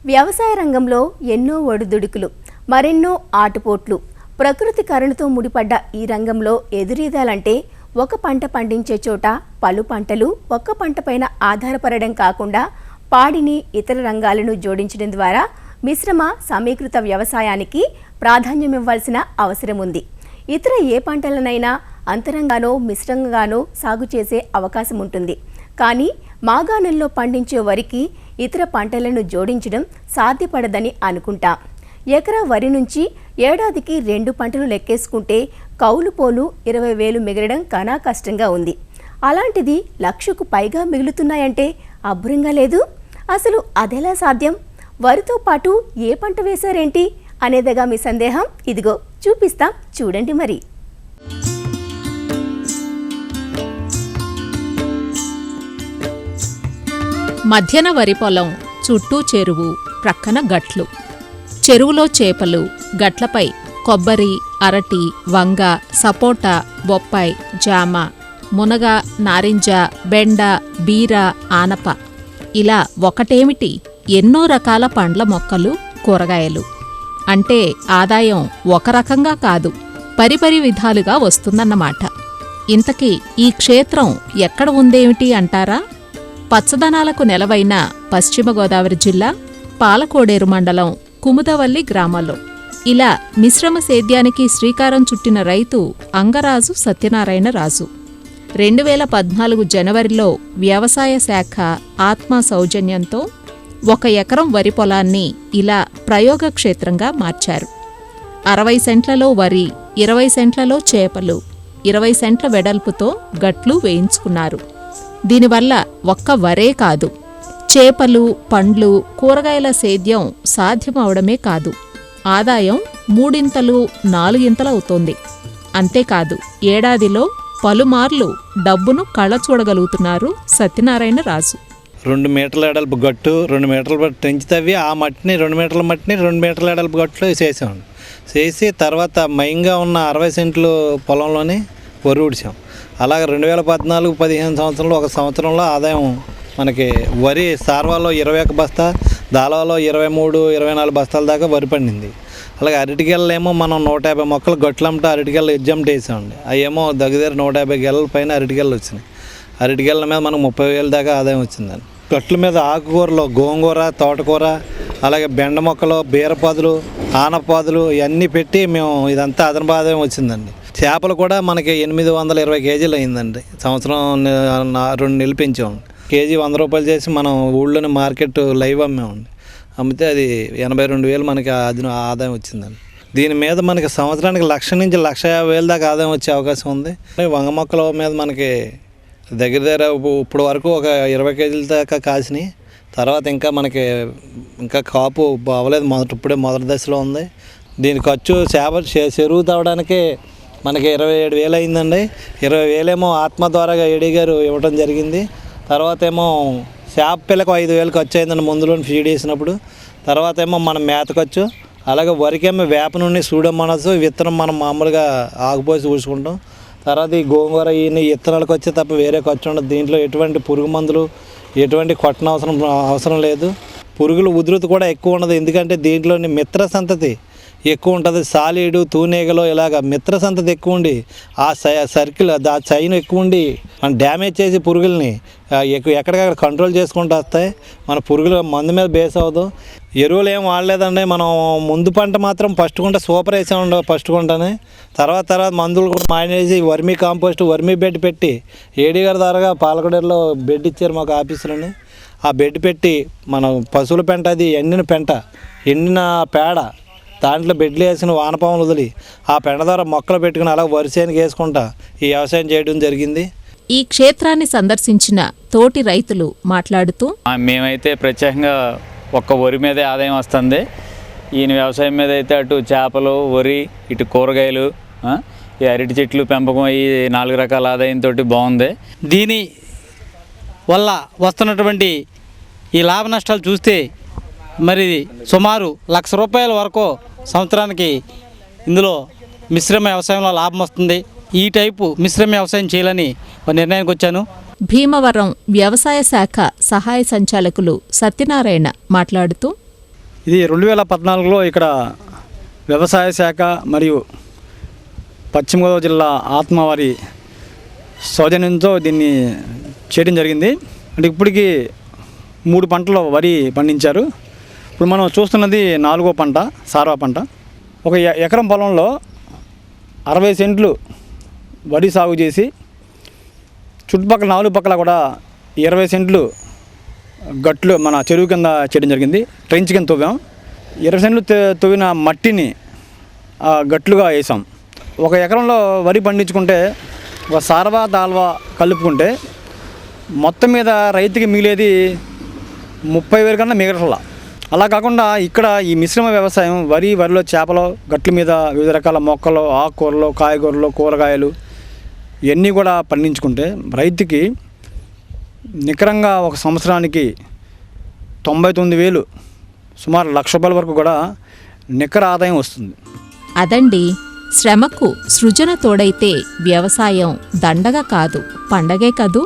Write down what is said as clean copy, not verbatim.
వ్యవసాయ రంగంలో ఎన్నో ఒడిదుడుకులు, మరెన్నో ఆటుపోట్లు, ప్రకృతి కరుణతో ముడిపడ్డ ఈ రంగంలో ఎదురీదాలంటే ఒక పంట పండించే చోట పలు పంటలు ఒక్క పంటపైన ఆధారపడడం కాకుండా పాడిని ఇతర రంగాలను జోడించడం ద్వారా మిశ్రమ సమీకృత వ్యవసాయానికి ప్రాధాన్యమివ్వాల్సిన అవసరం ఉంది. ఇతర ఏ పంటలనైనా అంతరంగానో మిశ్రంగానో సాగు చేసే అవకాశం ఉంటుంది. కానీ మాగాణంలో పండించే వరికి ఇతర పంటలను జోడించడం సాధ్యపడదని అనుకుంటాం. ఎకరా వరి నుంచి ఏడాదికి 2 పంటలు లెక్కేసుకుంటే కౌలు పోను 20,000 మిగలడం కనా కష్టంగా ఉంది. అలాంటిది 1,00,000కు పైగా మిగులుతున్నాయంటే అబ్బురంగా లేదు. అసలు అదెలా సాధ్యం? వరితో పాటు ఏ పంట వేశారేంటి అనేదిగా మీ సందేహం. ఇదిగో చూపిస్తాం, చూడండి మరి. మధ్యన వరి పొలం, చుట్టూ చెరువు, ప్రక్కన గట్లు. చెరువులో చేపలు, గట్లపై కొబ్బరి, అరటి, వంగ, సపోటా, బొప్పాయి, జామ, మునగ, నారింజ, బెండ, బీర, ఆనప. ఇలా ఒకటేమిటి, ఎన్నో రకాల పండ్ల మొక్కలు, కూరగాయలు. అంటే ఆదాయం ఒక రకంగా కాదు, పరిపరి విధాలుగా వస్తుందన్నమాట. ఇంతకీ ఈ క్షేత్రం ఎక్కడ ఉందేమిటి అంటారా? పచ్చదనాలకు నెలవైన పశ్చిమ గోదావరి జిల్లా పాలకోడేరు మండలం కుముదవల్లి గ్రామంలో. ఇలా మిశ్రమ సేద్యానికి శ్రీకారం చుట్టిన రైతు అంగరాజు సత్యనారాయణ రాజు. 2014 జనవరిలో వ్యవసాయ శాఖ ఆత్మ సౌజన్యంతో 1 ఎకరం వరి పొలాన్ని ఇలా ప్రయోగక్షేత్రంగా మార్చారు. 60 సెంట్లలో వరి, 20 సెంట్లలో చేపలు, 20 సెంట్ల వెడల్పుతో గట్లు వేయించుకున్నారు. దీనివల్ల ఒక్క వరే కాదు, చేపలు, పండ్లు, కూరగాయల సేద్యం సాధ్యమవడమే కాదు, ఆదాయం 3 4 అవుతోంది. అంతేకాదు, ఏడాదిలో పలుమార్లు డబ్బును కళ్ళ చూడగలుగుతున్నారు సత్యనారాయణ రాజు. 2 మీటర్ల ఎడల్పు గట్టు, 2 మీటర్ల ట్రెంచ్ తవ్వి ఆ మట్టిని 2 మీటర్ల మట్టిని 2 మీటర్ల ఎడల్పు గట్టులో చేసాం. చేసి తర్వాత మైంగా ఉన్న 60 సెంట్లు పొలంలోనే వరి ఊడిసాం. అలాగే 2014-15 సంవత్సరంలో 1 సంవత్సరంలో ఆదాయం మనకి వరి సార్వాలో 21 బస్తా, దాళవాలో 23-24 బస్తాల దాకా వరి పండింది. అలాగే అరటిగెళ్ళేమో మనం 150 మొక్కలు గట్లంట అరటిగెళ్ళ ఎగ్జామ్ట్ వేసామండి. అవి ఏమో దగ్గర 150 గెలల పైన అరటిగెళ్ళు వచ్చినాయి. అరటిగెళ్ళ మీద మనకు 30,000 దాకా ఆదాయం వచ్చిందండి. గట్ల మీద ఆకుకూరలు, గోంగూర, తోటకూర, అలాగే బెండ మొక్కలు, బీరపాదులు, ఆనపాదులు ఇవన్నీ పెట్టి మేము ఇదంతా అదనపు ఆదాయం వచ్చిందండి. చేపలు కూడా మనకి 820 కేజీలు అయిందండి. సంవత్సరం 2 నెలలు పెంచామండి. కేజీ 100 రూపాయలు చేసి మనం ఊళ్ళోనే మార్కెట్ లైవ్ అమ్మామండి. అమ్మితే అది 82,000 మనకి ఆదాయం వచ్చిందండి. దీని మీద మనకి సంవత్సరానికి 1,00,000 నుంచి 1,50,000 దాకా ఆదాయం వచ్చే అవకాశం ఉంది. వంగ మొక్కల మీద మనకి దగ్గర ఇప్పుడు వరకు ఒక 20 కేజీల దాకా కాసినాయి. తర్వాత ఇంకా మనకి కాపు అవ్వలేదు, ఇప్పుడే మొదటి దశలో ఉంది. దీని ఖర్చు చెరువు తవ్వడానికి మనకి 27,000 అయిందండి. 20,000 ఏమో ఆత్మ ద్వారాగా ఏడీ గారు ఇవ్వడం జరిగింది. తర్వాత ఏమో చేప పిల్లకు 5,000 ఖర్చు అయిందండి మందులో ఫీడ్ చేసినప్పుడు. తర్వాత ఏమో మనం మేత ఖర్చు, అలాగే వరికేమో వేప నుండి సూడోమోనాస్ విత్తనం మనం మామూలుగా ఆకుపోసి ఊసుకుంటాం. తర్వాత ఈ గోంగూర ఈ విత్తనాలకు వచ్చే తప్ప వేరే ఖర్చు ఉండదు. దీంట్లో ఎటువంటి పురుగు మందులు ఎటువంటి కొట్టన అవసరం లేదు. పురుగులు ఉధృతి కూడా ఎక్కువ ఉండదు, ఎందుకంటే దీంట్లోని మిత్ర సంతతి ఎక్కువ ఉంటుంది. సాలీడు, తూనీగలు ఇలాగ మిత్ర సంతతి ఎక్కువ ఉండి ఆ సర్కిల్ ఆ చైన్ ఎక్కువ ఉండి మనం డ్యామేజ్ చేసి పురుగుల్ని ఎక్కడికక్కడ కంట్రోల్ చేసుకుంటూ వస్తాయి. మన పురుగులు మందు మీద బేస్ అవ్వదు. ఎరువులు ఏం వాడలేదండి. మనం ముందు పంట మాత్రం ఫస్ట్ గుంట సూపర్ వేసామండి. ఫస్ట్ గుంటనే తర్వాత మందులు కూడా మానేసి వర్మీ కాంపోస్ట్, వర్మీ బెడ్ పెట్టి ఏడీ గారి ద్వారా పాలకొడేరులో బెడ్ ఇచ్చారు మాకు ఆఫీసులోని. ఆ బెడ్ పెట్టి మనం పశువుల పెంట, అది ఎండిన పెంట, ఎండిన పేడ, దాంట్లో బెడ్లు వేసిన వానపాములు వదిలి ఆ పెండ ద్వారా మొక్కలు పెట్టుకుని అలా వరిసేనికి వేసుకుంటా ఈ వ్యవసాయం చేయడం జరిగింది. ఈ క్షేత్రాన్ని సందర్శించిన తోటి రైతులు మాట్లాడుతూ, మేమైతే ప్రత్యేకంగా ఒక్క వరి మీదే ఆదాయం వస్తుంది. ఈయన వ్యవసాయం మీద అయితే అటు చేపలు, వరి, ఇటు కూరగాయలు, ఈ అరటి చెట్లు పెంపకం, ఈ 4 రకాల ఆదాయంతో బాగుంది. దీని వల్ల వస్తున్నటువంటి ఈ లాభ నష్టాలు చూస్తే మరి సుమారు 1,00,000 రూపాయల వరకు సంవత్సరానికి ఇందులో మిశ్రమ వ్యవసాయంలో లాభం వస్తుంది. ఈ టైపు మిశ్రమ వ్యవసాయం చేయాలని నిర్ణయానికి వచ్చాను. భీమవరం వ్యవసాయ శాఖ సహాయ సంచాలకులు సత్యనారాయణ మాట్లాడుతూ, ఇది 2014లో ఇక్కడ వ్యవసాయ శాఖ మరియు పశ్చిమ గోదావరి జిల్లా ఆత్మవారి సౌజన్యంతో దీన్ని చేయడం జరిగింది. అంటే ఇప్పటికి 3 పంటలు వరి పండించారు. ఇప్పుడు మనం చూస్తున్నది 4వ పంట, సార్వా పంట. ఒక ఎకరం పొలంలో 60 సెంట్లు వరి సాగు చేసి చుట్టుపక్కల 4 పక్కల కూడా 20 సెంట్లు గట్లు మన చెరువు కింద చేయడం జరిగింది. ట్రెంచ్ కింద తవ్వాం. 20 సెంట్లు తవ్విన మట్టిని గట్లుగా వేసాం. ఒక ఎకరంలో వరి పండించుకుంటే ఒక సార్వా దాల్వా కలుపుకుంటే మొత్తం మీద రైతుకి మిగిలేది 30,000 కన్నా మిగలట్లా. అలా కాకుండా ఇక్కడ ఈ మిశ్రమ వ్యవసాయం వరిలో చేపలు, గట్ల మీద వివిధ రకాల మొక్కలు, ఆకుకూరలు, కాయగూరలు, కూరగాయలు ఇవన్నీ కూడా పండించుకుంటే రైతుకి నికరంగా ఒక సంవత్సరానికి 99,000 సుమారు ₹1,00,000 వరకు కూడా నికర ఆదాయం వస్తుంది. అదండి, శ్రమకు సృజన తోడైతే వ్యవసాయం దండగ కాదు, పండగే కదూ.